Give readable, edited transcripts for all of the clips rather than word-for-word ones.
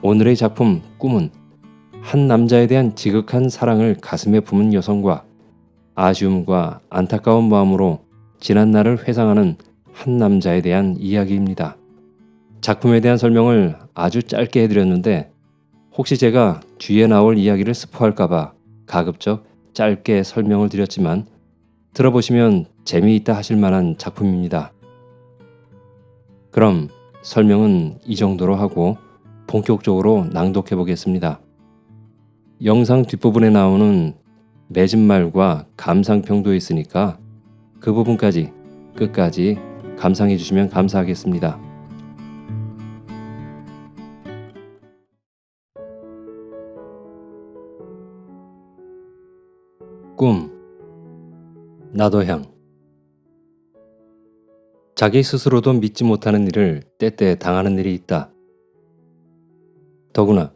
오늘의 작품 꿈은 한 남자에 대한 지극한 사랑을 가슴에 품은 여성과 아쉬움과 안타까운 마음으로 지난 날을 회상하는 한 남자에 대한 이야기입니다. 작품에 대한 설명을 아주 짧게 해드렸는데 혹시 제가 뒤에 나올 이야기를 스포할까봐 가급적 짧게 설명을 드렸지만 들어보시면 재미있다 하실 만한 작품입니다. 그럼 설명은 이 정도로 하고 본격적으로 낭독해 보겠습니다. 영상 뒷부분에 나오는 맺은말과 감상평도 있으니까 그 부분까지 끝까지 감상해 주시면 감사하겠습니다. 꿈 나도향. 자기 스스로도 믿지 못하는 일을 때때 당하는 일이 있다. 더구나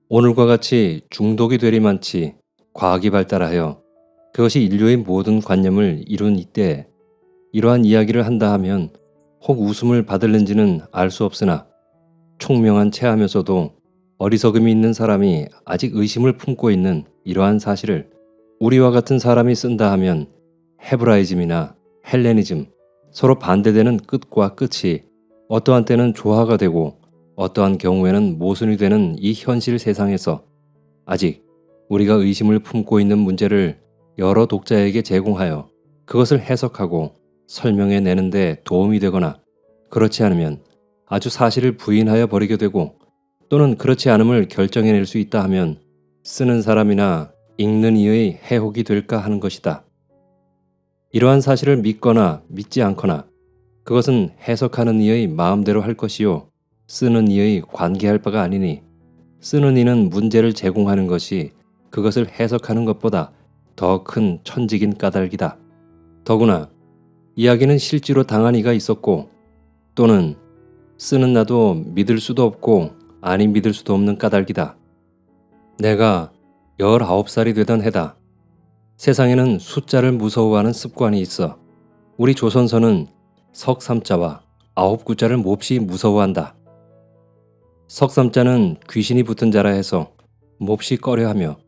오늘과 같이 중독이 되리만치 과학이 발달하여 그것이 인류의 모든 관념을 이룬 이때에 이러한 이야기를 한다 하면 혹 웃음을 받을는지는 알 수 없으나 총명한 체하면서도 어리석음이 있는 사람이 아직 의심을 품고 있는 이러한 사실을 우리와 같은 사람이 쓴다 하면 헤브라이즘이나 헬레니즘, 서로 반대되는 끝과 끝이 어떠한 때는 조화가 되고 어떠한 경우에는 모순이 되는 이 현실 세상에서 아직 우리가 의심을 품고 있는 문제를 여러 독자에게 제공하여 그것을 해석하고 설명해 내는 데 도움이 되거나 그렇지 않으면 아주 사실을 부인하여 버리게 되고 또는 그렇지 않음을 결정해낼 수 있다 하면 쓰는 사람이나 읽는 이의 해혹이 될까 하는 것이다. 이러한 사실을 믿거나 믿지 않거나 그것은 해석하는 이의 마음대로 할 것이요 쓰는 이의 관계할 바가 아니니 쓰는 이는 문제를 제공하는 것이 그것을 해석하는 것보다 더 큰 천직인 까닭이다. 더구나 이야기는 실제로 당한 이가 있었고 또는 쓰는 나도 믿을 수도 없고 아니 믿을 수도 없는 까닭이다. 내가 19살이 되던 해다. 세상에는 숫자를 무서워하는 습관이 있어. 우리 조선서는 석삼자와 9구자를 몹시 무서워한다. 석삼자는 귀신이 붙은 자라 해서 몹시 꺼려하며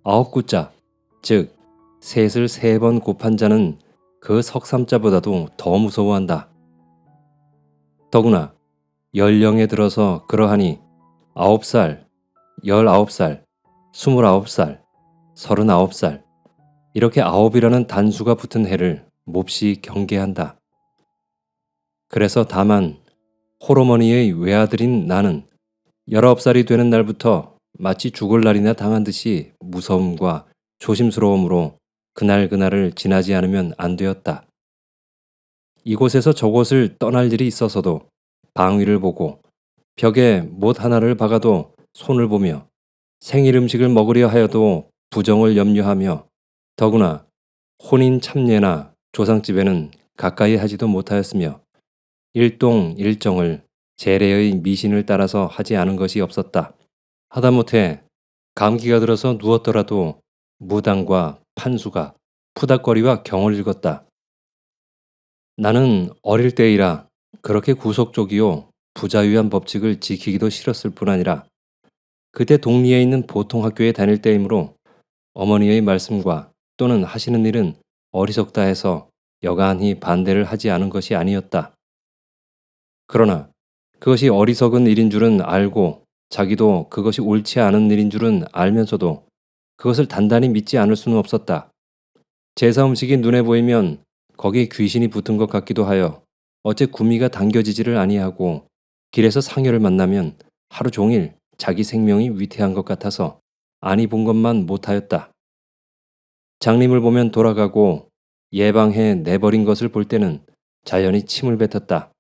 9구자, 즉 셋을 3번 곱한 자는 그 석삼자보다도 더 무서워한다. 더구나 연령에 들어서 그러하니 9살, 19살, 29살, 39살 이렇게 9이라는 단수가 붙은 해를 몹시 경계한다. 그래서 다만 호르머니의 외아들인 나는 19살이 되는 날부터 마치 죽을 날이나 당한 듯이 무서움과 조심스러움으로 그날을 지나지 않으면 안 되었다. 이곳에서 저곳을 떠날 일이 있어서도 방위를 보고 벽에 못 하나를 박아도 손을 보며 생일 음식을 먹으려 하여도 부정을 염려하며 더구나 혼인 참례나 조상집에는 가까이 하지도 못하였으며 일동일정을 재래의 미신을 따라서 하지 않은 것이 없었다. 하다못해 감기가 들어서 누웠더라도 무당과 판수가 푸닥거리와 경을 읽었다. 나는 어릴 때이라 그렇게 구속적이요 부자유한 법칙을 지키기도 싫었을 뿐 아니라 그때 동리에 있는 보통 학교에 다닐 때이므로 어머니의 말씀과 또는 하시는 일은 어리석다 해서 여간히 반대를 하지 않은 것이 아니었다. 그러나 그것이 어리석은 일인 줄은 알고 자기도 그것이 옳지 않은 일인 줄은 알면서도 그것을 단단히 믿지 않을 수는 없었다. 제사 음식이 눈에 보이면 거기에 귀신이 붙은 것 같기도 하여 어째 구미가 당겨지지를 아니하고 길에서 상여를 만나면 하루 종일 자기 생명이 위태한 것 같아서 아니 본 것만 못하였다. 장님을 보면 돌아가고 예방해 내버린 것을 볼 때는 자연히 침을 뱉었다.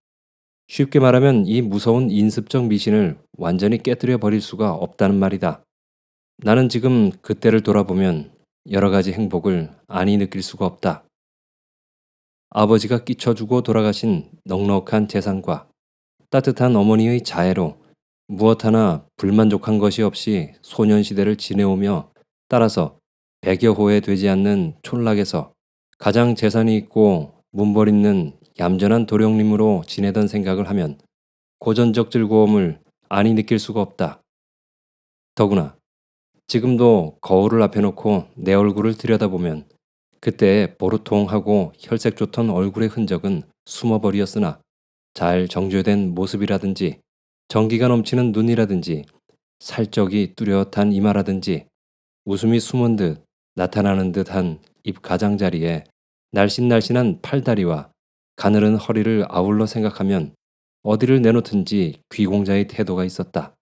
쉽게 말하면 이 무서운 인습적 미신을 완전히 깨뜨려 버릴 수가 없다는 말이다. 나는 지금 그때를 돌아보면 여러 가지 행복을 아니 느낄 수가 없다. 아버지가 끼쳐주고 돌아가신 넉넉한 재산과 따뜻한 어머니의 자애로 무엇 하나 불만족한 것이 없이 소년시대를 지내오며 따라서 100여 호에 되지 않는 촌락에서 가장 재산이 있고 문벌 있는 얌전한 도령님으로 지내던 생각을 하면 고전적 즐거움을 아니 느낄 수가 없다. 더구나 지금도 거울을 앞에 놓고 내 얼굴을 들여다보면 그때 보루통하고 혈색 좋던 얼굴의 흔적은 숨어버리었으나 잘 정조된 모습이라든지 정기가 넘치는 눈이라든지 살적이 뚜렷한 이마라든지 웃음이 숨은 듯 나타나는 듯한 입 가장자리에 날씬날씬한 팔다리와 가늘은 허리를 아울러 생각하면 어디를 내놓든지 귀공자의 태도가 있었다.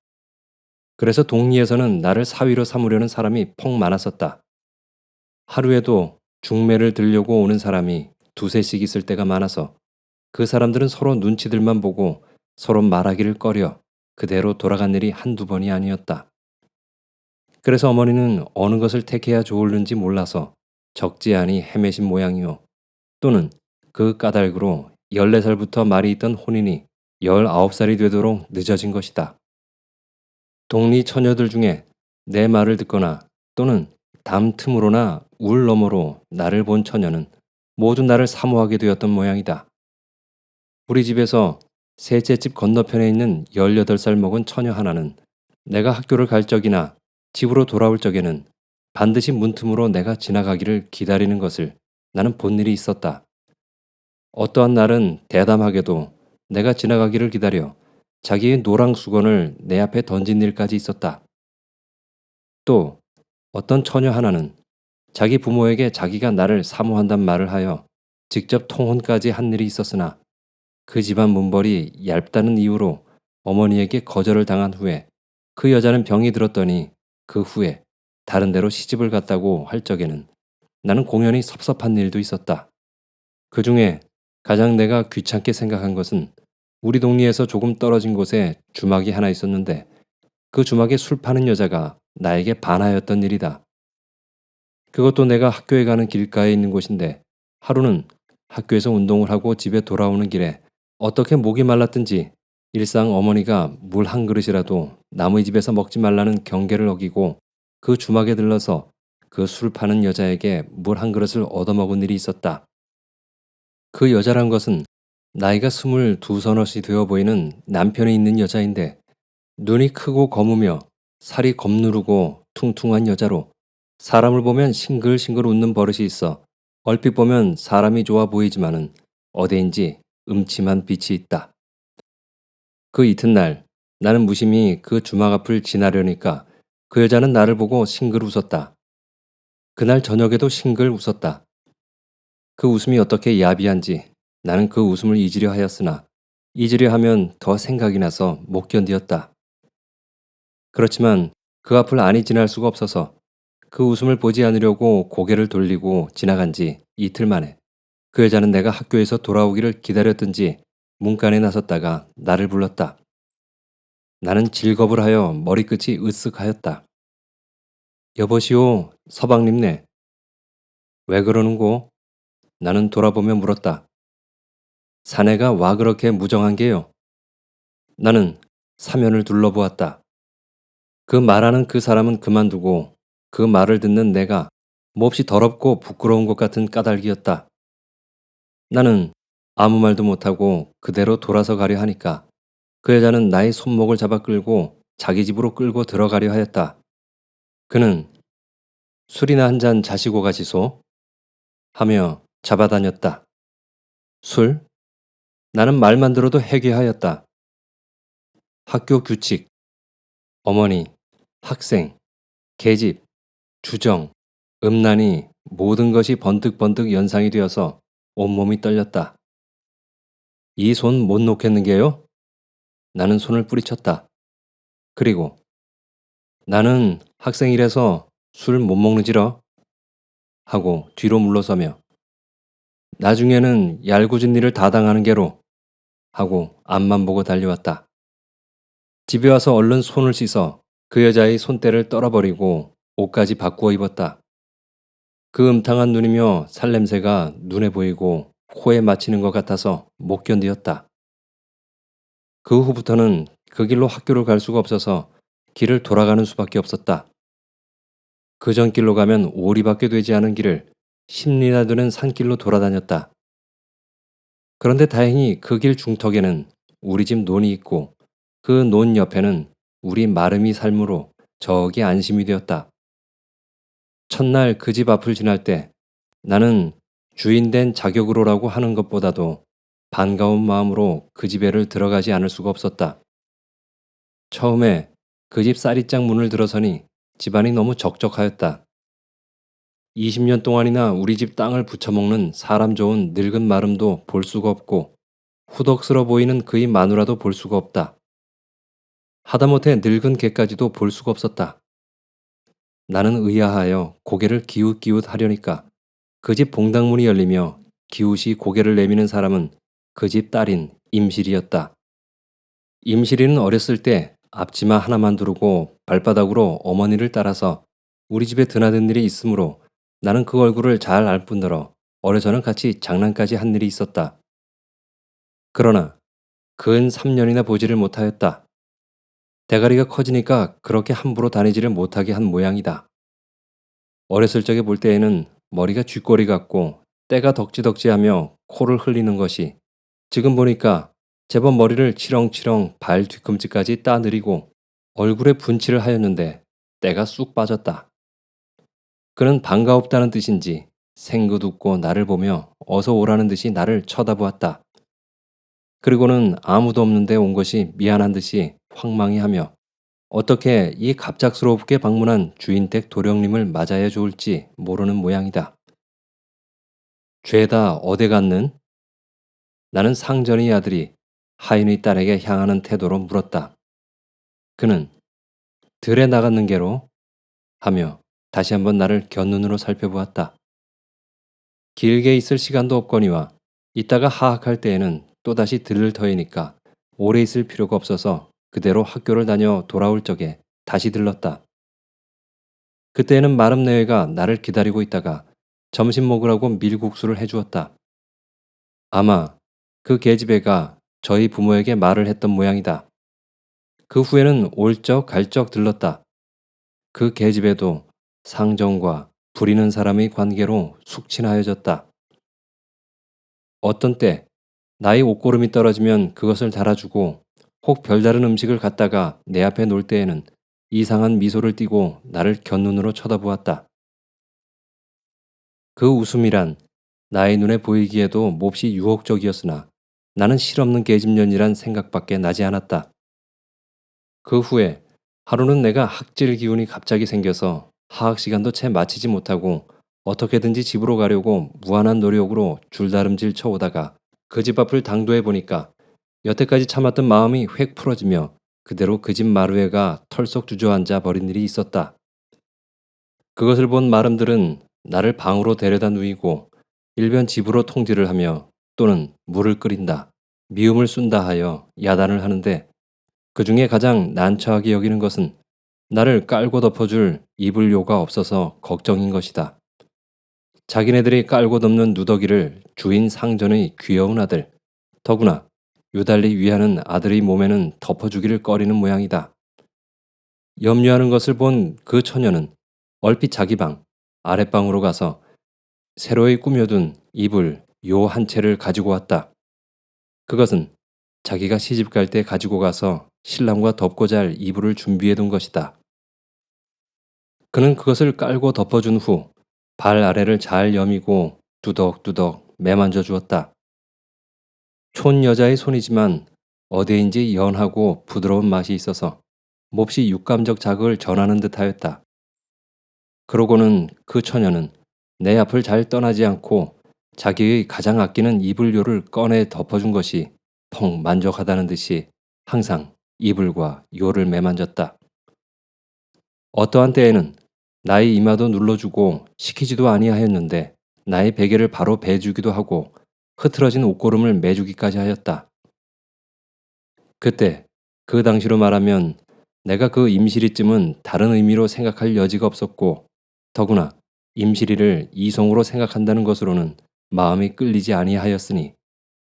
그래서 동리에서는 나를 사위로 삼으려는 사람이 퍽 많았었다. 하루에도 중매를 들려고 오는 사람이 두세씩 있을 때가 많아서 그 사람들은 서로 눈치들만 보고 서로 말하기를 꺼려 그대로 돌아간 일이 한두 번이 아니었다. 그래서 어머니는 어느 것을 택해야 좋을는지 몰라서 적지 않이 헤매신 모양이요. 또는 그 까닭으로 14살부터 말이 있던 혼인이 19살이 되도록 늦어진 것이다. 동리 처녀들 중에 내 말을 듣거나 또는 담 틈으로나 울 너머로 나를 본 처녀는 모두 나를 사모하게 되었던 모양이다. 우리 집에서 셋째 집 건너편에 있는 18살 먹은 처녀 하나는 내가 학교를 갈 적이나 집으로 돌아올 적에는 반드시 문틈으로 내가 지나가기를 기다리는 것을 나는 본 일이 있었다. 어떠한 날은 대담하게도 내가 지나가기를 기다려 자기의 노랑 수건을 내 앞에 던진 일까지 있었다. 또 어떤 처녀 하나는 자기 부모에게 자기가 나를 사모한단 말을 하여 직접 통혼까지 한 일이 있었으나 그 집안 문벌이 얇다는 이유로 어머니에게 거절을 당한 후에 그 여자는 병이 들었더니 그 후에 다른 데로 시집을 갔다고 할 적에는 나는 공연히 섭섭한 일도 있었다. 그 중에 가장 내가 귀찮게 생각한 것은 우리 동리에서 조금 떨어진 곳에 주막이 하나 있었는데 그 주막에 술 파는 여자가 나에게 반하였던 일이다. 그것도 내가 학교에 가는 길가에 있는 곳인데 하루는 학교에서 운동을 하고 집에 돌아오는 길에 어떻게 목이 말랐든지 일상 어머니가 물 한 그릇이라도 남의 집에서 먹지 말라는 경계를 어기고 그 주막에 들러서 그 술 파는 여자에게 물 한 그릇을 얻어먹은 일이 있었다. 그 여자란 것은 나이가 22서너시 되어 보이는 남편이 있는 여자인데 눈이 크고 검으며 살이 검누르고 퉁퉁한 여자로 사람을 보면 싱글싱글 웃는 버릇이 있어 얼핏 보면 사람이 좋아 보이지만은 어디인지 음침한 빛이 있다. 그 이튿날 나는 무심히 그 주막 앞을 지나려니까 그 여자는 나를 보고 싱글 웃었다. 그날 저녁에도 싱글 웃었다. 그 웃음이 어떻게 야비한지 나는 그 웃음을 잊으려 하였으나 잊으려 하면 더 생각이 나서 못 견디었다. 그렇지만 그 앞을 아니 지날 수가 없어서 그 웃음을 보지 않으려고 고개를 돌리고 지나간 지 이틀 만에 그 여자는 내가 학교에서 돌아오기를 기다렸든지 문간에 나섰다가 나를 불렀다. 나는 질겁을 하여 머리끝이 으쓱하였다. 여보시오, 서방님네. 왜 그러는고? 나는 돌아보며 물었다. 사내가 와 그렇게 무정한 게요? 나는 사면을 둘러보았다. 그 말하는 그 사람은 그만두고 그 말을 듣는 내가 몹시 더럽고 부끄러운 것 같은 까닭이었다. 나는 아무 말도 못하고 그대로 돌아서 가려 하니까 그 여자는 나의 손목을 잡아 끌고 자기 집으로 끌고 들어가려 하였다. 그는 술이나 한 잔 자시고 가시소? 하며 잡아다녔다. 술? 나는 말만 들어도 해괴하였다. 학교 규칙, 어머니, 학생, 계집, 주정, 음란이 모든 것이 번뜩번뜩 연상이 되어서 온몸이 떨렸다. 이 손 못 놓겠는게요? 나는 손을 뿌리쳤다. 그리고 나는 학생이라서 술 못 먹는지러? 하고 뒤로 물러서며 나중에는 얄궂은 일을 다 당하는 게로 하고 앞만 보고 달려왔다. 집에 와서 얼른 손을 씻어 그 여자의 손때를 떨어버리고 옷까지 바꾸어 입었다. 그 음탕한 눈이며 살냄새가 눈에 보이고 코에 맞히는 것 같아서 못 견디었다. 그 후부터는 그 길로 학교를 갈 수가 없어서 길을 돌아가는 수밖에 없었다. 그 전 길로 가면 오리밖에 되지 않은 길을 10리나 되는 산길로 돌아다녔다. 그런데 다행히 그 길 중턱에는 우리 집 논이 있고 그 논 옆에는 우리 마름이 살므로 저기 안심이 되었다. 첫날 그 집 앞을 지날 때 나는 주인 된 자격으로라고 하는 것보다도 반가운 마음으로 그 집에를 들어가지 않을 수가 없었다. 처음에 그 집 쌀이장 문을 들어서니 집안이 너무 적적하였다. 20년 동안이나 우리 집 땅을 부쳐먹는 사람 좋은 늙은 마름도 볼 수가 없고 후덕스러 보이는 그의 마누라도 볼 수가 없다. 하다못해 늙은 개까지도 볼 수가 없었다. 나는 의아하여 고개를 기웃기웃 하려니까 그 집 봉당문이 열리며 기웃이 고개를 내미는 사람은 그 집 딸인 임실이었다. 임실이는 어렸을 때 앞치마 하나만 두르고 발바닥으로 어머니를 따라서 우리 집에 드나든 일이 있으므로 나는 그 얼굴을 잘 알 뿐더러 어려서는 같이 장난까지 한 일이 있었다. 그러나 근 3년이나 보지를 못하였다. 대가리가 커지니까 그렇게 함부로 다니지를 못하게 한 모양이다. 어렸을 적에 볼 때에는 머리가 쥐꼬리 같고 때가 덕지덕지하며 코를 흘리는 것이 지금 보니까 제법 머리를 치렁치렁 발 뒤꿈치까지 따내리고 얼굴에 분칠을 하였는데 때가 쑥 빠졌다. 그는 반가웠다는 뜻인지 생긋 웃고 나를 보며 어서 오라는 듯이 나를 쳐다보았다. 그리고는 아무도 없는데 온 것이 미안한 듯이 황망해하며 어떻게 이 갑작스럽게 방문한 주인 댁 도령님을 맞아야 좋을지 모르는 모양이다. 죄다 어디 갔는? 나는 상전의 아들이 하인의 딸에게 향하는 태도로 물었다. 그는 들에 나갔는 게로 하며 다시 한번 나를 곁눈으로 살펴보았다. 길게 있을 시간도 없거니와 이따가 하악할 때에는 또다시 들을 터이니까 오래 있을 필요가 없어서 그대로 학교를 다녀 돌아올 적에 다시 들렀다. 그때에는 마름내외가 나를 기다리고 있다가 점심 먹으라고 밀국수를 해주었다. 아마 그 계집애가 저희 부모에게 말을 했던 모양이다. 그 후에는 올적 갈적 들렀다. 그 계집애도 상정과 부리는 사람의 관계로 숙친하여졌다. 어떤 때 나의 옷고름이 떨어지면 그것을 달아주고 혹 별다른 음식을 갖다가 내 앞에 놓을 때에는 이상한 미소를 띠고 나를 곁눈으로 쳐다보았다. 그 웃음이란 나의 눈에 보이기에도 몹시 유혹적이었으나 나는 실없는 계집년이란 생각밖에 나지 않았다. 그 후에 하루는 내가 학질 기운이 갑자기 생겨서 하학 시간도 채 마치지 못하고 어떻게든지 집으로 가려고 무한한 노력으로 줄다름질 쳐오다가 그 집 앞을 당도해 보니까 여태까지 참았던 마음이 획 풀어지며 그대로 그 집 마루에가 털썩 주저앉아 버린 일이 있었다. 그것을 본 마름들은 나를 방으로 데려다 누이고 일변 집으로 통지를 하며 또는 물을 끓인다, 미음을 쏜다 하여 야단을 하는데 그 중에 가장 난처하게 여기는 것은 나를 깔고 덮어줄 이불 요가 없어서 걱정인 것이다. 자기네들이 깔고 덮는 누더기를 주인 상전의 귀여운 아들, 더구나 유달리 위하는 아들의 몸에는 덮어주기를 꺼리는 모양이다. 염려하는 것을 본 그 처녀는 얼핏 자기 방, 아랫방으로 가서 새로이 꾸며둔 이불 요 한 채를 가지고 왔다. 그것은 자기가 시집 갈 때 가지고 가서 신랑과 덮고 잘 이불을 준비해 둔 것이다. 그는 그것을 깔고 덮어준 후 발 아래를 잘 여미고 두덕두덕 매만져 주었다. 촌 여자의 손이지만 어디인지 연하고 부드러운 맛이 있어서 몹시 육감적 자극을 전하는 듯하였다. 그러고는 그 처녀는 내 앞을 잘 떠나지 않고 자기의 가장 아끼는 이불요를 꺼내 덮어준 것이 펑 만족하다는 듯이 항상 이불과 요를 매만졌다. 어떠한 때에는 나의 이마도 눌러주고 시키지도 아니하였는데 나의 베개를 바로 베주기도 하고 흐트러진 옷고름을 매주기까지 하였다. 그때 그 당시로 말하면 내가 그 임실이쯤은 다른 의미로 생각할 여지가 없었고 더구나 임실이를 이성으로 생각한다는 것으로는 마음이 끌리지 아니하였으니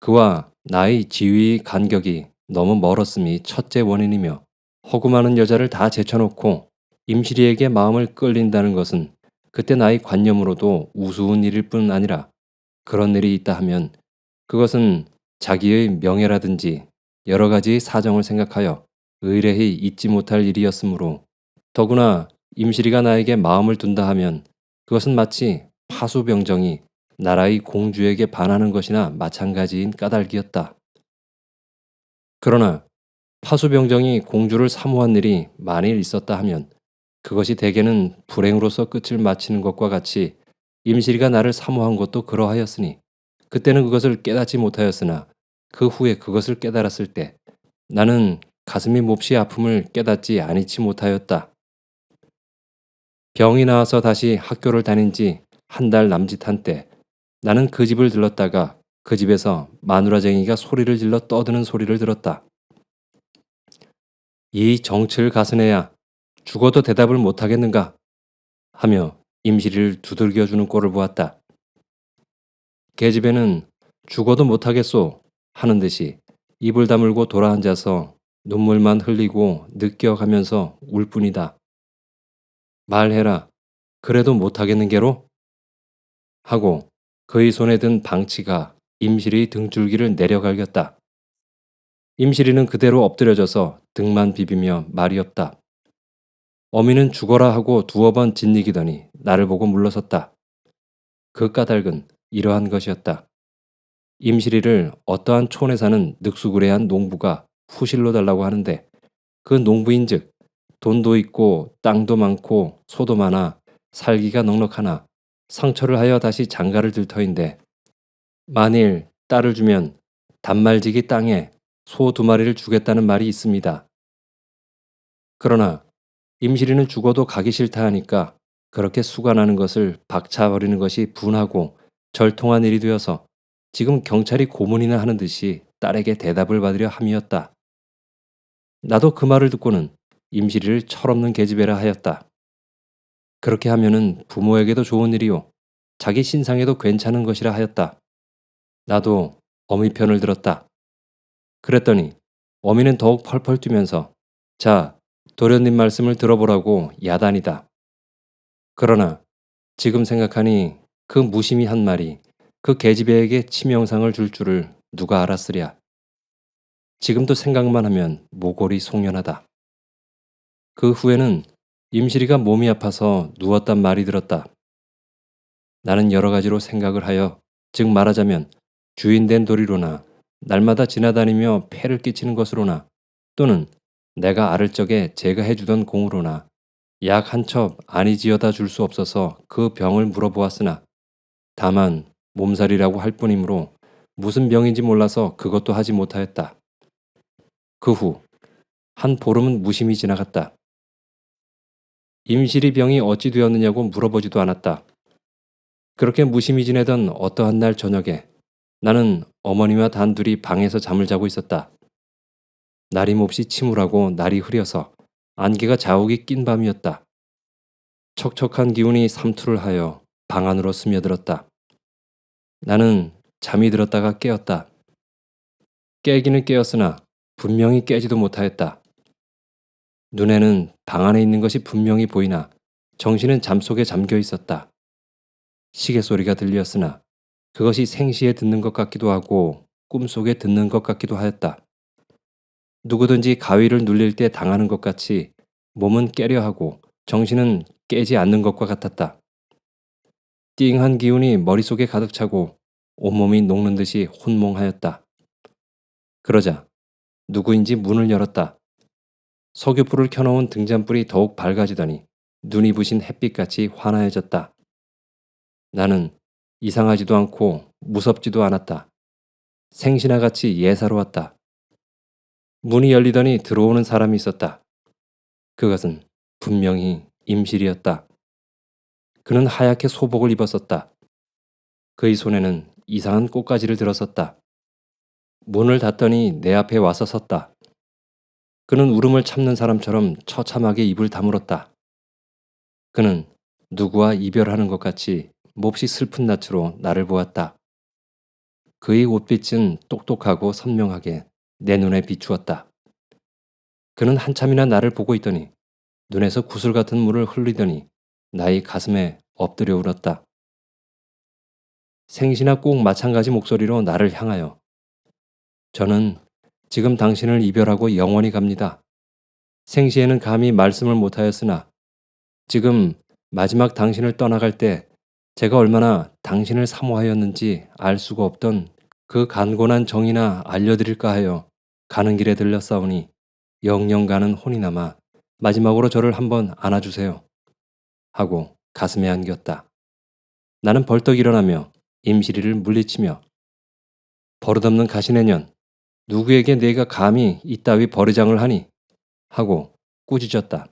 그와 나의 지위의 간격이 너무 멀었음이 첫째 원인이며 허구많은 여자를 다 제쳐놓고 임실이에게 마음을 끌린다는 것은 그때 나의 관념으로도 우스운 일일 뿐 아니라 그런 일이 있다 하면 그것은 자기의 명예라든지 여러 가지 사정을 생각하여 의뢰히 잊지 못할 일이었으므로 더구나 임실이가 나에게 마음을 둔다 하면 그것은 마치 파수병정이 나라의 공주에게 반하는 것이나 마찬가지인 까닭이었다. 그러나 파수병정이 공주를 사모한 일이 만일 있었다 하면 그것이 대개는 불행으로서 끝을 마치는 것과 같이 임실이가 나를 사모한 것도 그러하였으니 그때는 그것을 깨닫지 못하였으나 그 후에 그것을 깨달았을 때 나는 가슴이 몹시 아픔을 깨닫지 아니치 못하였다. 병이 나와서 다시 학교를 다닌 지 한 달 남짓한 때 나는 그 집을 들렀다가 그 집에서 마누라쟁이가 소리를 질러 떠드는 소리를 들었다. 이 정칠 가스네야 죽어도 대답을 못하겠는가 하며 임실이를 두들겨주는 꼴을 보았다. 계집애는 죽어도 못하겠소 하는 듯이 입을 다물고 돌아앉아서 눈물만 흘리고 느껴가면서 울 뿐이다. 말해라. 그래도 못하겠는 게로? 하고 그의 손에 든 방치가 임실이 등줄기를 내려갈겼다. 임실이는 그대로 엎드려져서 등만 비비며 말이 없다. 어미는 죽어라 하고 두어 번 짓이기더니 나를 보고 물러섰다. 그 까닭은 이러한 것이었다. 임실이를 어떠한 촌에 사는 늑수구레한 농부가 후실로 달라고 하는데 그 농부인즉 돈도 있고 땅도 많고 소도 많아 살기가 넉넉하나 상처를 하여 다시 장가를 들 터인데 만일 딸을 주면 단말지기 땅에 소 2마리를 주겠다는 말이 있습니다. 그러나 임실이는 죽어도 가기 싫다 하니까 그렇게 수가 나는 것을 박차버리는 것이 분하고 절통한 일이 되어서 지금 경찰이 고문이나 하는 듯이 딸에게 대답을 받으려 함이었다. 나도 그 말을 듣고는 임실이를 철없는 계집애라 하였다. 그렇게 하면은 부모에게도 좋은 일이요. 자기 신상에도 괜찮은 것이라 하였다. 나도 어미 편을 들었다. 그랬더니 어미는 더욱 펄펄 뛰면서 자, 도련님 말씀을 들어보라고 야단이다. 그러나 지금 생각하니 그 무심히 한 말이 그 계집애에게 치명상을 줄 줄을 누가 알았으랴. 지금도 생각만 하면 모골이 송연하다. 그 후에는 임실이가 몸이 아파서 누웠단 말이 들었다. 나는 여러 가지로 생각을 하여 즉 말하자면 주인된 도리로나 날마다 지나다니며 폐를 끼치는 것으로나 또는 내가 아를 적에 제가 해주던 공으로나 약 한 첩 아니지어다 줄 수 없어서 그 병을 물어보았으나 다만 몸살이라고 할 뿐이므로 무슨 병인지 몰라서 그것도 하지 못하였다. 그 후 한 보름은 무심히 지나갔다. 임실이 병이 어찌 되었느냐고 물어보지도 않았다. 그렇게 무심히 지내던 어떠한 날 저녁에 나는 어머니와 단둘이 방에서 잠을 자고 있었다. 날이 몹시 침울하고 날이 흐려서 안개가 자욱이 낀 밤이었다. 척척한 기운이 삼투를 하여 방 안으로 스며들었다. 나는 잠이 들었다가 깨었다. 깨기는 깨었으나 분명히 깨지도 못하였다. 눈에는 방 안에 있는 것이 분명히 보이나 정신은 잠속에 잠겨 있었다. 시계 소리가 들렸으나 그것이 생시에 듣는 것 같기도 하고 꿈속에 듣는 것 같기도 하였다. 누구든지 가위를 눌릴 때 당하는 것 같이 몸은 깨려 하고 정신은 깨지 않는 것과 같았다. 띵한 기운이 머릿속에 가득 차고 온몸이 녹는 듯이 혼몽하였다. 그러자 누구인지 문을 열었다. 석유불을 켜놓은 등잔불이 더욱 밝아지더니 눈이 부신 햇빛같이 환하여졌다. 나는 이상하지도 않고 무섭지도 않았다. 생신아같이 예사로웠다. 문이 열리더니 들어오는 사람이 있었다. 그것은 분명히 임실이었다. 그는 하얗게 소복을 입었었다. 그의 손에는 이상한 꽃가지를 들었었다. 문을 닫더니 내 앞에 와서 섰다. 그는 울음을 참는 사람처럼 처참하게 입을 다물었다. 그는 누구와 이별하는 것 같이 몹시 슬픈 낯으로 나를 보았다. 그의 옷빛은 똑똑하고 선명하게 내 눈에 비추었다. 그는 한참이나 나를 보고 있더니 눈에서 구슬 같은 물을 흘리더니 나의 가슴에 엎드려 울었다. 생시나 꼭 마찬가지 목소리로 나를 향하여 저는 지금 당신을 이별하고 영원히 갑니다. 생시에는 감히 말씀을 못하였으나 지금 마지막 당신을 떠나갈 때 제가 얼마나 당신을 사모하였는지 알 수가 없던 그 간곤한 정이나 알려드릴까 하여 가는 길에 들렸사오니 영영 가는 혼이 남아 마지막으로 저를 한번 안아주세요. 하고 가슴에 안겼다. 나는 벌떡 일어나며 임실이를 물리치며 버릇없는 가시네년 누구에게 네가 감히 이따위 버르장을 하니? 하고 꾸짖었다.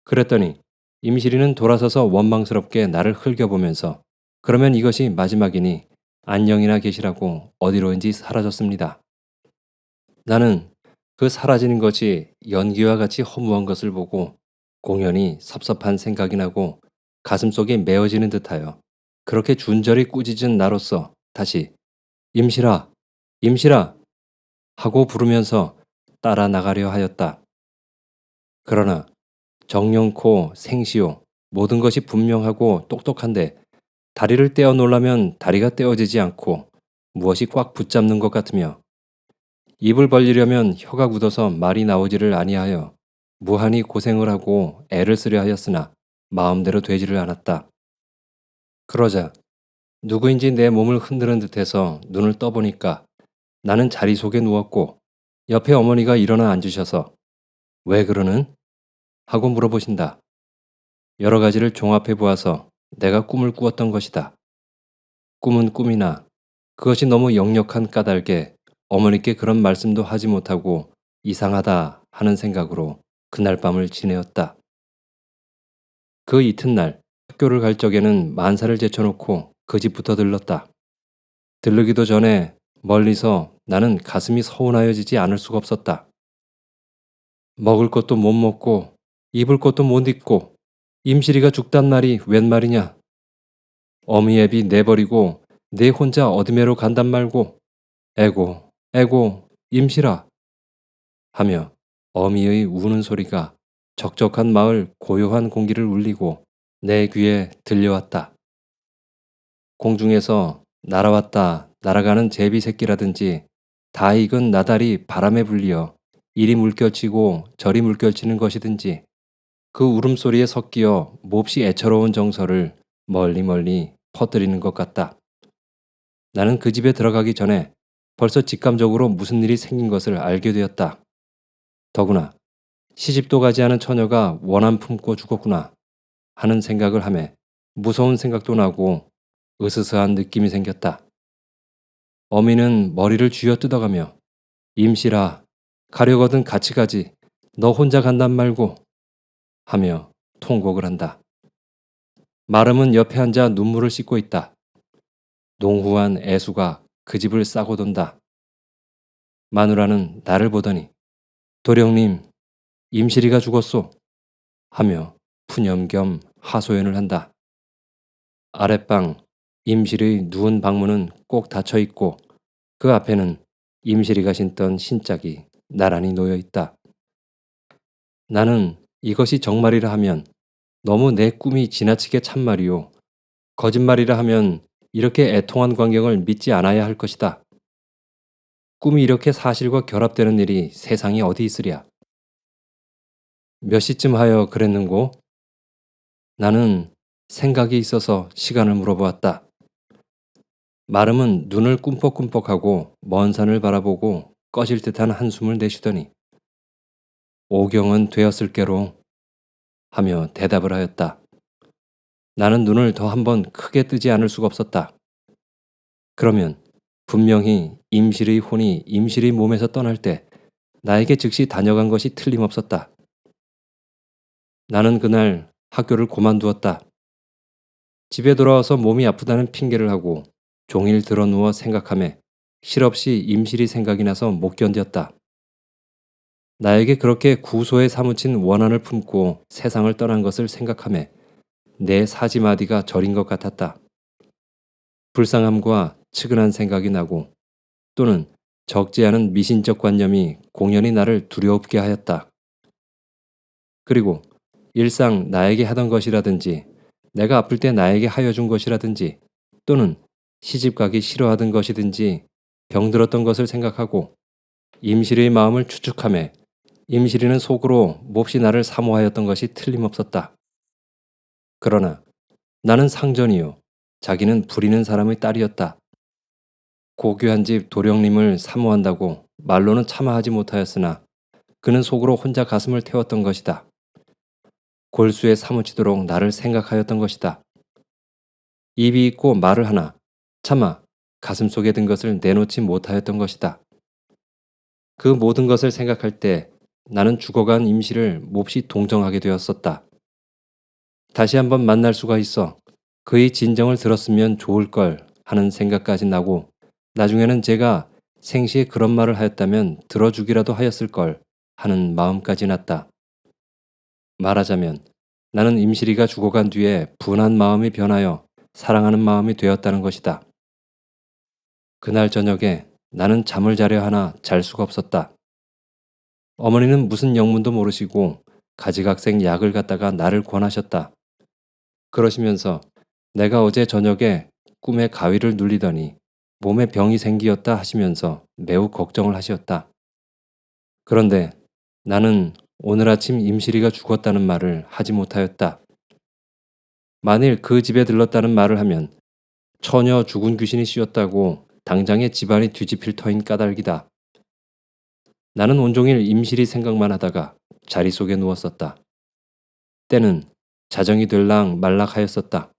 그랬더니 임실이는 돌아서서 원망스럽게 나를 흘겨보면서 그러면 이것이 마지막이니 안녕이나 계시라고 어디로인지 사라졌습니다. 나는 그 사라지는 것이 연기와 같이 허무한 것을 보고 공연히 섭섭한 생각이 나고 가슴속이 메어지는 듯하여 그렇게 준절히 꾸짖은 나로서 다시 임실아, 임실아 하고 부르면서 따라 나가려 하였다. 그러나 정령코 생시요 모든 것이 분명하고 똑똑한데 다리를 떼어 놓으려면 다리가 떼어지지 않고 무엇이 꽉 붙잡는 것 같으며 입을 벌리려면 혀가 굳어서 말이 나오지를 아니하여 무한히 고생을 하고 애를 쓰려 하였으나 마음대로 되지를 않았다. 그러자 누구인지 내 몸을 흔드는 듯해서 눈을 떠보니까 나는 자리 속에 누웠고 옆에 어머니가 일어나 앉으셔서 왜 그러는? 하고 물어보신다. 여러 가지를 종합해 보아서 내가 꿈을 꾸었던 것이다. 꿈은 꿈이나 그것이 너무 역력한 까닭에 어머니께 그런 말씀도 하지 못하고 이상하다 하는 생각으로 그날 밤을 지내었다. 그 이튿날 학교를 갈 적에는 만사를 제쳐놓고 그 집부터 들렀다. 들르기도 전에 멀리서 나는 가슴이 서운하여지지 않을 수가 없었다. 먹을 것도 못 먹고 입을 것도 못 입고 임실이가 죽단 말이 웬 말이냐. 어미 애비 내버리고 내 혼자 어디매로 간단 말고 에고 에고 임실아 하며 어미의 우는 소리가 적적한 마을 고요한 공기를 울리고 내 귀에 들려왔다. 공중에서 날아왔다 날아가는 제비 새끼라든지 다 익은 나달이 바람에 불리어 이리 물결치고 저리 물결치는 것이든지 그 울음소리에 섞여 몹시 애처로운 정서를 멀리 멀리 퍼뜨리는 것 같다. 나는 그 집에 들어가기 전에 벌써 직감적으로 무슨 일이 생긴 것을 알게 되었다. 더구나 시집도 가지 않은 처녀가 원한 품고 죽었구나 하는 생각을 하며 무서운 생각도 나고 으스스한 느낌이 생겼다. 어미는 머리를 쥐어 뜯어가며 임실아 가려거든 같이 가지 너 혼자 간단 말고 하며 통곡을 한다. 마름은 옆에 앉아 눈물을 씻고 있다. 농후한 애수가 그 집을 싸고 돈다. 마누라는 나를 보더니 도령님 임실이가 죽었소 하며 푸념 겸 하소연을 한다. 아랫방 임실의 누운 방문은 꼭 닫혀 있고 그 앞에는 임실이가 신던 신짝이 나란히 놓여 있다. 나는 이것이 정말이라 하면 너무 내 꿈이 지나치게 참말이요. 거짓말이라 하면 이렇게 애통한 광경을 믿지 않아야 할 것이다. 꿈이 이렇게 사실과 결합되는 일이 세상에 어디 있으랴. 몇 시쯤 하여 그랬는고? 나는 생각이 있어서 시간을 물어보았다. 마름은 눈을 꿈뻑꿈뻑하고 먼 산을 바라보고 꺼질 듯한 한숨을 내쉬더니 오경은 되었을 게로 하며 대답을 하였다. 나는 눈을 더 한번 크게 뜨지 않을 수가 없었다. 그러면 분명히 임실의 혼이 임실의 몸에서 떠날 때 나에게 즉시 다녀간 것이 틀림없었다. 나는 그날 학교를 그만두었다. 집에 돌아와서 몸이 아프다는 핑계를 하고 종일 드러누워 생각하며 실없이 임실이 생각이 나서 못 견뎠다. 나에게 그렇게 구소에 사무친 원한을 품고 세상을 떠난 것을 생각하며 내 사지마디가 저린 것 같았다. 불쌍함과 측은한 생각이 나고 또는 적지 않은 미신적 관념이 공연히 나를 두려웁게 하였다. 그리고 일상 나에게 하던 것이라든지 내가 아플 때 나에게 하여준 것이라든지 또는 시집가기 싫어하던 것이든지 병들었던 것을 생각하고 임실의 마음을 추측하며 임실이는 속으로 몹시 나를 사모하였던 것이 틀림없었다. 그러나 나는 상전이요. 자기는 부리는 사람의 딸이었다. 고귀한 집 도령님을 사모한다고 말로는 차마 하지 못하였으나 그는 속으로 혼자 가슴을 태웠던 것이다. 골수에 사무치도록 나를 생각하였던 것이다. 입이 있고 말을 하나 차마 가슴속에 든 것을 내놓지 못하였던 것이다. 그 모든 것을 생각할 때 나는 죽어간 임시를 몹시 동정하게 되었었다. 다시 한번 만날 수가 있어 그의 진정을 들었으면 좋을 걸 하는 생각까지 나고 나중에는 제가 생시에 그런 말을 하였다면 들어주기라도 하였을 걸 하는 마음까지 났다. 말하자면 나는 임실이가 죽어간 뒤에 분한 마음이 변하여 사랑하는 마음이 되었다는 것이다. 그날 저녁에 나는 잠을 자려 하나 잘 수가 없었다. 어머니는 무슨 영문도 모르시고 가지각색 약을 갖다가 나를 권하셨다. 그러시면서 내가 어제 저녁에 꿈에 가위를 눌리더니 몸에 병이 생기었다 하시면서 매우 걱정을 하셨다. 그런데 나는 오늘 아침 임실이가 죽었다는 말을 하지 못하였다. 만일 그 집에 들렀다는 말을 하면 처녀 죽은 귀신이 씌었다고 당장에 집안이 뒤집힐 터인 까닭이다. 나는 온종일 임실이 생각만 하다가 자리 속에 누웠었다. 때는 자정이 될랑 말락하였었다.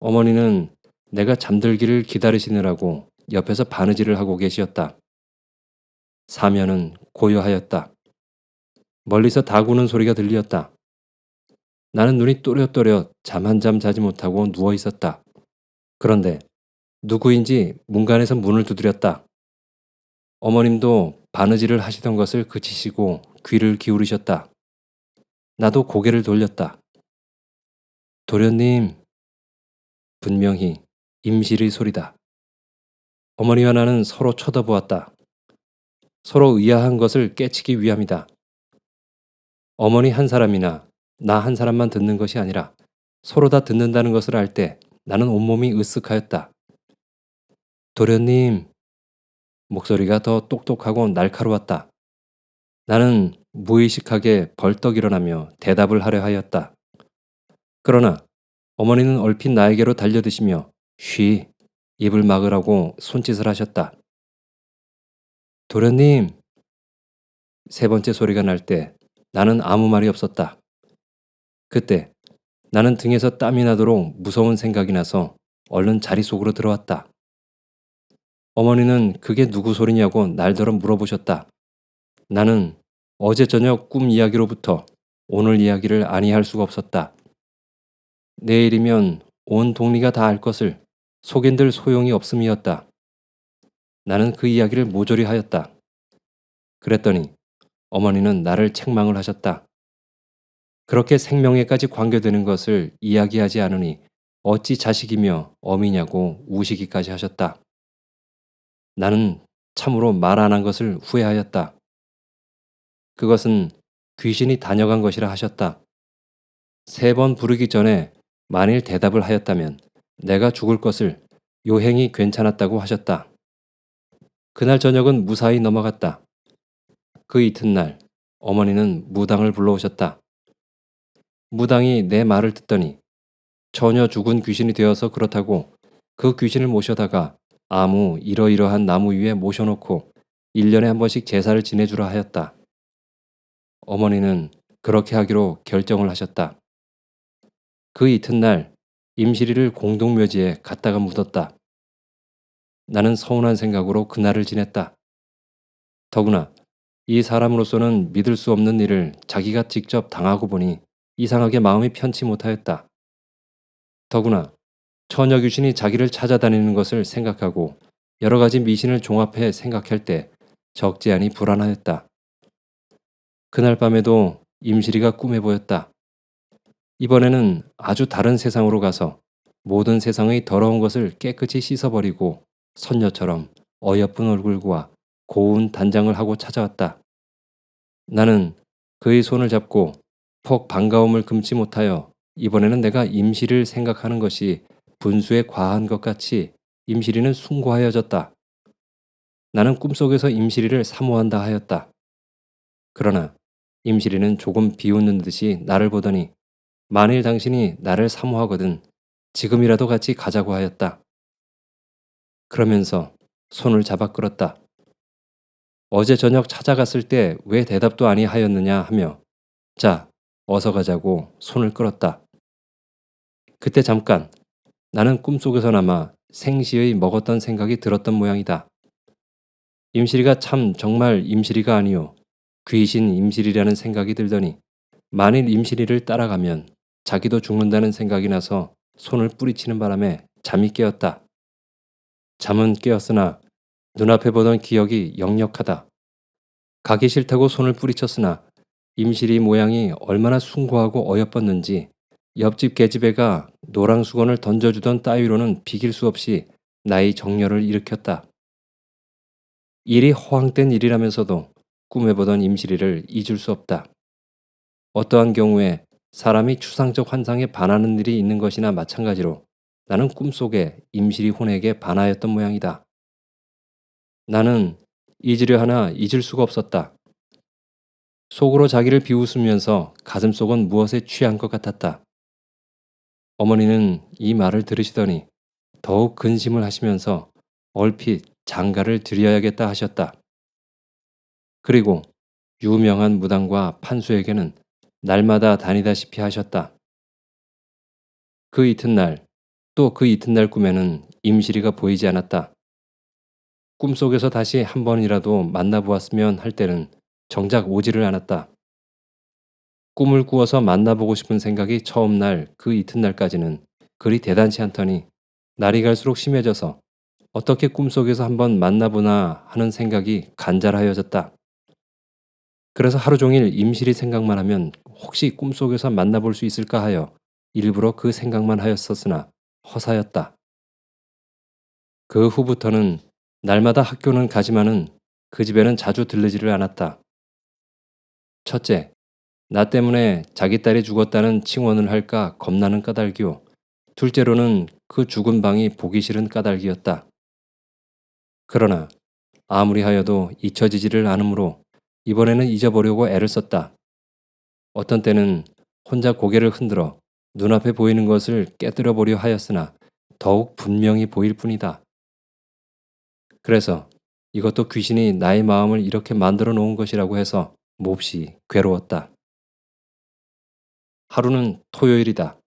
어머니는 내가 잠들기를 기다리시느라고 옆에서 바느질을 하고 계시었다. 사면은 고요하였다. 멀리서 다구는 소리가 들리었다. 나는 눈이 또렷또렷 잠 한 잠 자지 못하고 누워 있었다. 그런데 누구인지 문간에서 문을 두드렸다. 어머님도 바느질을 하시던 것을 그치시고 귀를 기울이셨다. 나도 고개를 돌렸다. 도련님, 분명히 임실의 소리다. 어머니와 나는 서로 쳐다보았다. 서로 의아한 것을 깨치기 위함이다. 어머니 한 사람이나 나 한 사람만 듣는 것이 아니라 서로 다 듣는다는 것을 알 때 나는 온몸이 으쓱하였다. 도련님, 목소리가 더 똑똑하고 날카로웠다. 나는 무의식하게 벌떡 일어나며 대답을 하려 하였다. 그러나 어머니는 얼핏 나에게로 달려드시며 쉬, 입을 막으라고 손짓을 하셨다. 도련님! 세 번째 소리가 날 때 나는 아무 말이 없었다. 그때 나는 등에서 땀이 나도록 무서운 생각이 나서 얼른 자리 속으로 들어왔다. 어머니는 그게 누구 소리냐고 날더러 물어보셨다. 나는 어제 저녁 꿈 이야기로부터 오늘 이야기를 아니할 수가 없었다. 내일이면 온 동리가 다 알 것을 속인들 소용이 없음이었다. 나는 그 이야기를 모조리 하였다. 그랬더니 어머니는 나를 책망을 하셨다. 그렇게 생명에까지 관계되는 것을 이야기하지 않으니 어찌 자식이며 어미냐고 우시기까지 하셨다. 나는 참으로 말 안 한 것을 후회하였다. 그것은 귀신이 다녀간 것이라 하셨다. 세 번 부르기 전에 만일 대답을 하였다면 내가 죽을 것을 요행이 괜찮았다고 하셨다. 그날 저녁은 무사히 넘어갔다. 그 이튿날 어머니는 무당을 불러오셨다. 무당이 내 말을 듣더니 전혀 죽은 귀신이 되어서 그렇다고 그 귀신을 모셔다가 아무 이러이러한 나무 위에 모셔놓고 1년에 한 번씩 제사를 지내주라 하였다. 어머니는 그렇게 하기로 결정을 하셨다. 그 이튿날 임실이를 공동묘지에 갖다가 묻었다. 나는 서운한 생각으로 그날을 지냈다. 더구나 이 사람으로서는 믿을 수 없는 일을 자기가 직접 당하고 보니 이상하게 마음이 편치 못하였다. 더구나 처녀 귀신이 자기를 찾아다니는 것을 생각하고 여러 가지 미신을 종합해 생각할 때 적지 않이 불안하였다. 그날 밤에도 임실이가 꿈에 보였다. 이번에는 아주 다른 세상으로 가서 모든 세상의 더러운 것을 깨끗이 씻어버리고 선녀처럼 어여쁜 얼굴과 고운 단장을 하고 찾아왔다. 나는 그의 손을 잡고 폭 반가움을 금치 못하여 이번에는 내가 임실을 생각하는 것이 분수에 과한 것 같이 임실이는 숭고하여졌다. 나는 꿈속에서 임실이를 사모한다 하였다. 그러나 임실이는 조금 비웃는 듯이 나를 보더니 만일 당신이 나를 사모하거든 지금이라도 같이 가자고 하였다. 그러면서 손을 잡아 끌었다. 어제 저녁 찾아갔을 때 왜 대답도 아니 하였느냐 하며 자, 어서 가자고 손을 끌었다. 그때 잠깐 나는 꿈속에서나마 생시의 먹었던 생각이 들었던 모양이다. 임실이가 참 정말 임실이가 아니오. 귀신 임실이라는 생각이 들더니 만일 임실이를 따라가면 자기도 죽는다는 생각이 나서 손을 뿌리치는 바람에 잠이 깨었다. 잠은 깨었으나 눈앞에 보던 기억이 역력하다. 가기 싫다고 손을 뿌리쳤으나 임실이 모양이 얼마나 숭고하고 어여뻤는지 옆집 계집애가 노랑 수건을 던져주던 따위로는 비길 수 없이 나의 정열을 일으켰다. 일이 허황된 일이라면서도 꿈에 보던 임실이를 잊을 수 없다. 어떠한 경우에 사람이 추상적 환상에 반하는 일이 있는 것이나 마찬가지로 나는 꿈속에 임실이 혼에게 반하였던 모양이다. 나는 잊으려 하나 잊을 수가 없었다. 속으로 자기를 비웃으면서 가슴속은 무엇에 취한 것 같았다. 어머니는 이 말을 들으시더니 더욱 근심을 하시면서 얼핏 장가를 드려야겠다 하셨다. 그리고 유명한 무당과 판수에게는 날마다 다니다시피 하셨다. 그 이튿날, 또 그 이튿날 꿈에는 임실이가 보이지 않았다. 꿈속에서 다시 한 번이라도 만나보았으면 할 때는 정작 오지를 않았다. 꿈을 꾸어서 만나보고 싶은 생각이 처음 날 그 이튿날까지는 그리 대단치 않더니 날이 갈수록 심해져서 어떻게 꿈속에서 한번 만나보나 하는 생각이 간절하여졌다. 그래서 하루 종일 임실이 생각만 하면 혹시 꿈속에서 만나볼 수 있을까 하여 일부러 그 생각만 하였었으나 허사였다. 그 후부터는 날마다 학교는 가지만은 그 집에는 자주 들르지를 않았다. 첫째, 나 때문에 자기 딸이 죽었다는 칭언을 할까 겁나는 까닭이요. 둘째로는 그 죽은 방이 보기 싫은 까닭이었다. 그러나 아무리 하여도 잊혀지지를 않으므로 이번에는 잊어보려고 애를 썼다. 어떤 때는 혼자 고개를 흔들어 눈앞에 보이는 것을 깨뜨려 보려 하였으나 더욱 분명히 보일 뿐이다. 그래서 이것도 귀신이 나의 마음을 이렇게 만들어 놓은 것이라고 해서 몹시 괴로웠다. 하루는 토요일이다.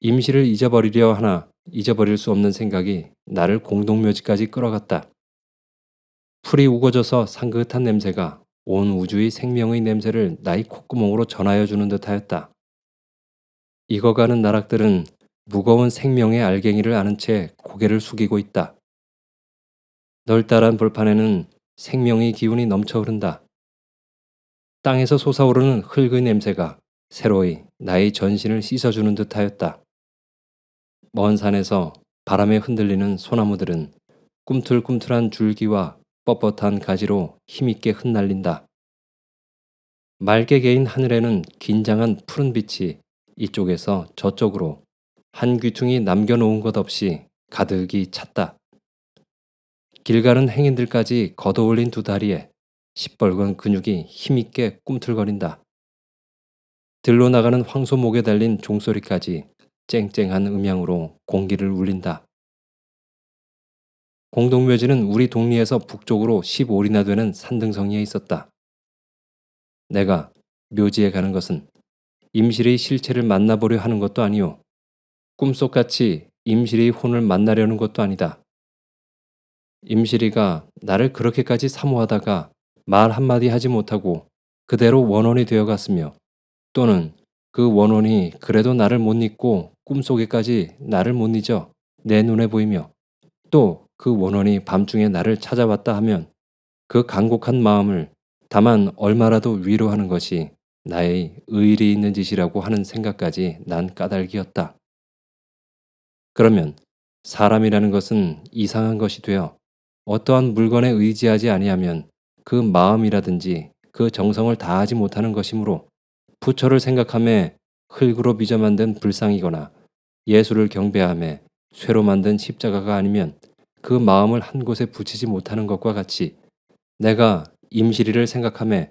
임시를 잊어버리려 하나 잊어버릴 수 없는 생각이 나를 공동묘지까지 끌어갔다. 풀이 우거져서 상긋한 냄새가 온 우주의 생명의 냄새를 나의 콧구멍으로 전하여 주는 듯하였다. 익어가는 나락들은 무거운 생명의 알갱이를 아는 채 고개를 숙이고 있다. 널따란 벌판에는 생명의 기운이 넘쳐 흐른다. 땅에서 솟아오르는 흙의 냄새가 새로이 나의 전신을 씻어주는 듯하였다. 먼 산에서 바람에 흔들리는 소나무들은 꿈틀꿈틀한 줄기와 뻣뻣한 가지로 힘있게 흩날린다. 맑게 개인 하늘에는 긴장한 푸른 빛이 이쪽에서 저쪽으로 한 귀퉁이 남겨놓은 것 없이 가득히 찼다. 길 가는 행인들까지 걷어올린 두 다리에 시뻘건 근육이 힘있게 꿈틀거린다. 들로 나가는 황소목에 달린 종소리까지 쨍쨍한 음향으로 공기를 울린다. 공동묘지는 우리 동리에서 북쪽으로 15리나 되는 산등성리에 있었다. 내가 묘지에 가는 것은 임실의 실체를 만나보려 하는 것도 아니오. 꿈속같이 임실의 혼을 만나려는 것도 아니다. 임실이가 나를 그렇게까지 사모하다가 말 한마디 하지 못하고 그대로 원혼이 되어갔으며 또는 그 원혼이 그래도 나를 못 잊고 꿈속에까지 나를 못 잊어 내 눈에 보이며 또 그 원혼이 밤중에 나를 찾아왔다 하면 그 간곡한 마음을 다만 얼마라도 위로하는 것이 나의 의리 있는 짓이라고 하는 생각까지 난 까닭이었다. 그러면 사람이라는 것은 이상한 것이 되어 어떠한 물건에 의지하지 아니하면 그 마음이라든지 그 정성을 다하지 못하는 것이므로 부처를 생각함에 흙으로 빚어 만든 불상이거나 예수를 경배함에 쇠로 만든 십자가가 아니면 그 마음을 한 곳에 붙이지 못하는 것과 같이 내가 임실이를 생각함에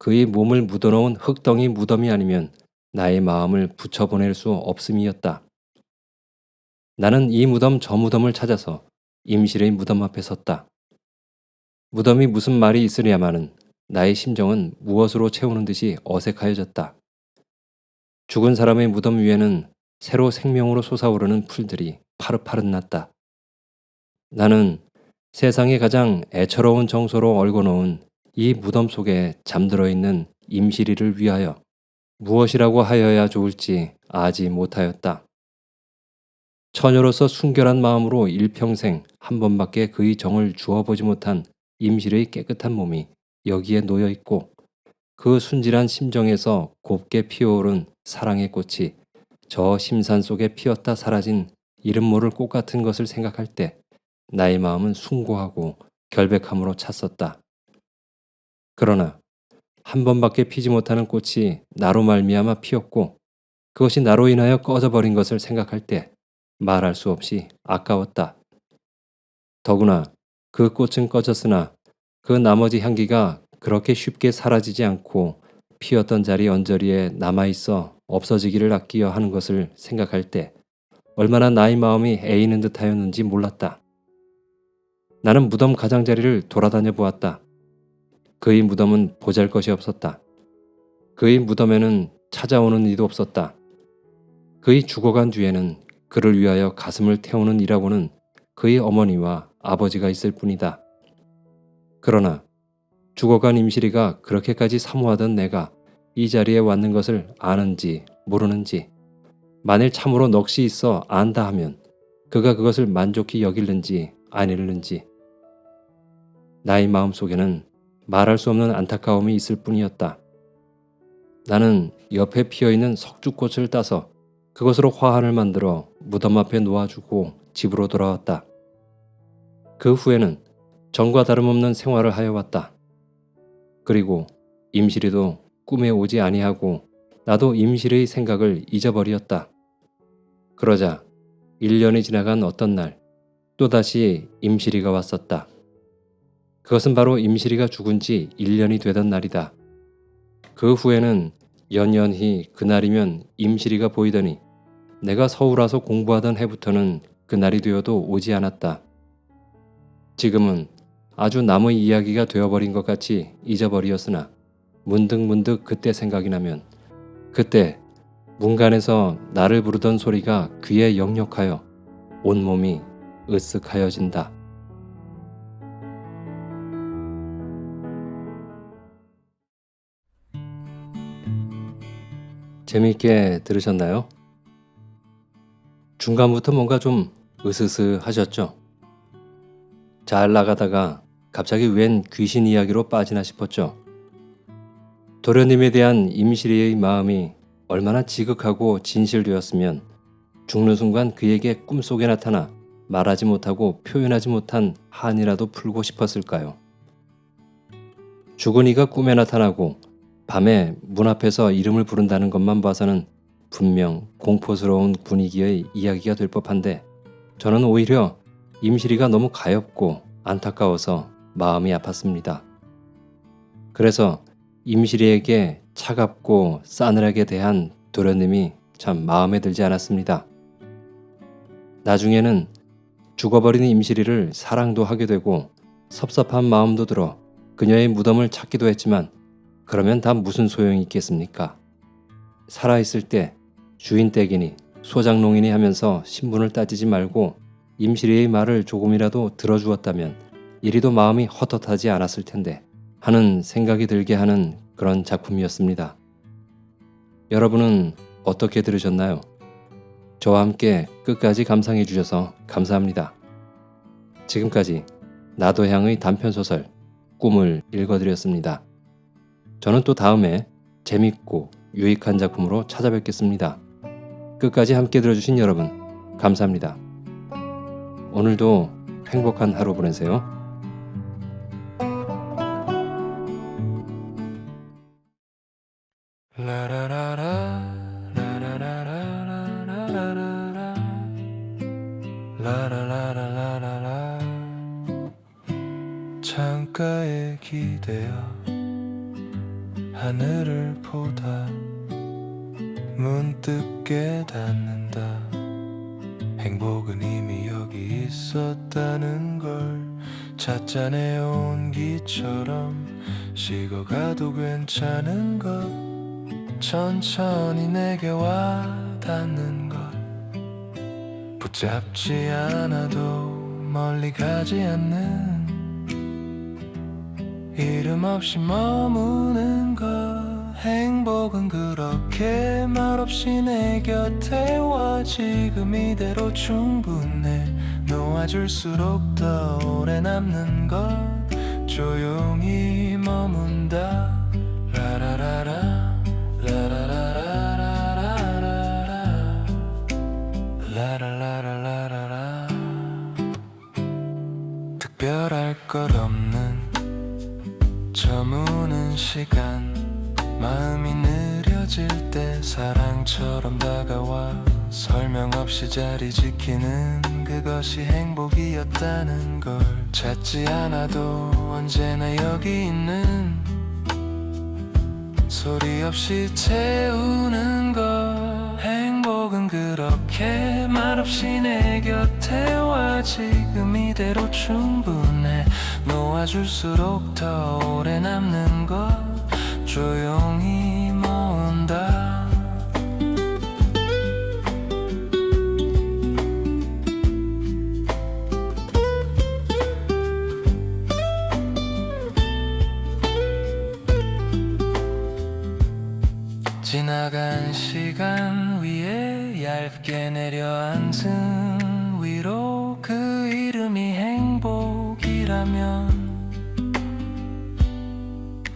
그의 몸을 묻어놓은 흙덩이 무덤이 아니면 나의 마음을 붙여보낼 수 없음이었다. 나는 이 무덤 저 무덤을 찾아서 임실의 무덤 앞에 섰다. 무덤이 무슨 말이 있으랴마는 나의 심정은 무엇으로 채우는 듯이 어색하여졌다. 죽은 사람의 무덤 위에는 새로 생명으로 솟아오르는 풀들이 파릇파릇 났다. 나는 세상에 가장 애처로운 정서로 얽어놓은 이 무덤 속에 잠들어 있는 임실이를 위하여 무엇이라고 하여야 좋을지 아지 못하였다. 처녀로서 순결한 마음으로 일평생 한 번밖에 그의 정을 주어보지 못한 임실의 깨끗한 몸이 여기에 놓여 있고 그 순진한 심정에서 곱게 피어오른 사랑의 꽃이 저 심산 속에 피었다 사라진 이름 모를 꽃 같은 것을 생각할 때 나의 마음은 숭고하고 결백함으로 찼었다. 그러나 한 번밖에 피지 못하는 꽃이 나로 말미암아 피었고 그것이 나로 인하여 꺼져버린 것을 생각할 때 말할 수 없이 아까웠다. 더구나 그 꽃은 꺼졌으나 그 나머지 향기가 그렇게 쉽게 사라지지 않고 피었던 자리 언저리에 남아있어 없어지기를 아끼어 하는 것을 생각할 때 얼마나 나의 마음이 애이는 듯하였는지 몰랐다. 나는 무덤 가장자리를 돌아다녀 보았다. 그의 무덤은 보잘것이 없었다. 그의 무덤에는 찾아오는 이도 없었다. 그의 죽어간 뒤에는 그를 위하여 가슴을 태우는 이라고는 그의 어머니와 아버지가 있을 뿐이다. 그러나 죽어간 임실이가 그렇게까지 사모하던 내가 이 자리에 왔는 것을 아는지 모르는지 만일 참으로 넋이 있어 안다 하면 그가 그것을 만족히 여길는지 아닐는지 나의 마음속에는 말할 수 없는 안타까움이 있을 뿐이었다. 나는 옆에 피어있는 석죽꽃을 따서 그것으로 화환을 만들어 무덤 앞에 놓아주고 집으로 돌아왔다. 그 후에는 전과 다름없는 생활을 하여 왔다. 그리고 임실이도 꿈에 오지 아니하고 나도 임실의 생각을 잊어버리었다. 그러자 1년이 지나간 어떤 날 또다시 임실이가 왔었다. 그것은 바로 임실이가 죽은 지 1년이 되던 날이다. 그 후에는 연연히 그날이면 임실이가 보이더니 내가 서울 와서 공부하던 해부터는 그날이 되어도 오지 않았다. 지금은 아주 남의 이야기가 되어버린 것 같이 잊어버리었으나 문득문득 그때 생각이 나면 그때 문간에서 나를 부르던 소리가 귀에 역력하여 온몸이 으쓱하여진다. 재미있게 들으셨나요? 중간부터 뭔가 좀 으스스하셨죠? 잘 나가다가 갑자기 웬 귀신 이야기로 빠지나 싶었죠? 도련님에 대한 임실이의 마음이 얼마나 지극하고 진실되었으면 죽는 순간 그에게 꿈속에 나타나 말하지 못하고 표현하지 못한 한이라도 풀고 싶었을까요? 죽은 이가 꿈에 나타나고 밤에 문 앞에서 이름을 부른다는 것만 봐서는 분명 공포스러운 분위기의 이야기가 될 법한데 저는 오히려 임실이가 너무 가엽고 안타까워서 마음이 아팠습니다. 그래서 임실이에게 차갑고 싸늘하게 대한 도련님이 참 마음에 들지 않았습니다. 나중에는 죽어버린 임실이를 사랑도 하게 되고 섭섭한 마음도 들어 그녀의 무덤을 찾기도 했지만 그러면 다 무슨 소용이 있겠습니까? 살아있을 때 주인 댁이니 소장농이니 하면서 신분을 따지지 말고 임실이의 말을 조금이라도 들어주었다면 이리도 마음이 헛헛하지 않았을 텐데 하는 생각이 들게 하는 그런 작품이었습니다. 여러분은 어떻게 들으셨나요? 저와 함께 끝까지 감상해 주셔서 감사합니다. 지금까지 나도향의 단편소설 꿈을 읽어드렸습니다. 저는 또 다음에 재밌고 유익한 작품으로 찾아뵙겠습니다. 끝까지 함께 들어주신 여러분 감사합니다. 오늘도 행복한 하루 보내세요. 창가에 기대어 하늘을 보다 문득 깨닫는다. 행복은 이미 여기 있었다는 걸. 찻잔의 온기처럼 식어가도 괜찮은 것. 천천히 내게 와 닿는 것. 붙잡지 않아도 멀리 가지 않는 이름 없이 머무는 것. 행복은 그렇게 말없이 내 곁에 와. 지금 이대로 충분해. 놓아줄수록 더 오래 남는 것. 조용히 머문다. 라라라라 라라라라라라라 라라라라라라라. 특별할 것 없는 저무는 시간. 마음이 느려질 때 사랑처럼 다가와 설명 없이 자리 지키는 그것이 행복이었다는 걸. 찾지 않아도 언제나 여기 있는 소리 없이 채우는 것. 행복은 그렇게 말없이 내 곁에 와. 지금 이대로 충분해. 놓아줄수록 더 오래 남는 것. 조용히 모은다. 지나간 시간 위에 얇게 내려앉은 위로 그 이름이 행복이라면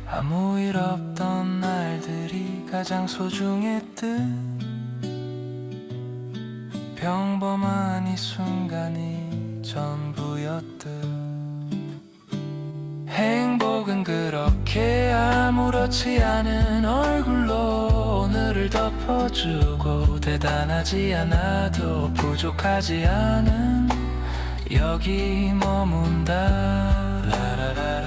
아무 일 없던 날들이 가장 소중했듯. 평범한 이 순간이 전부였듯. 행복은 그렇게 아무렇지 않은 얼굴로 오늘을 덮어주고 대단하지 않아도 부족하지 않은 여기 머문다. 라라라라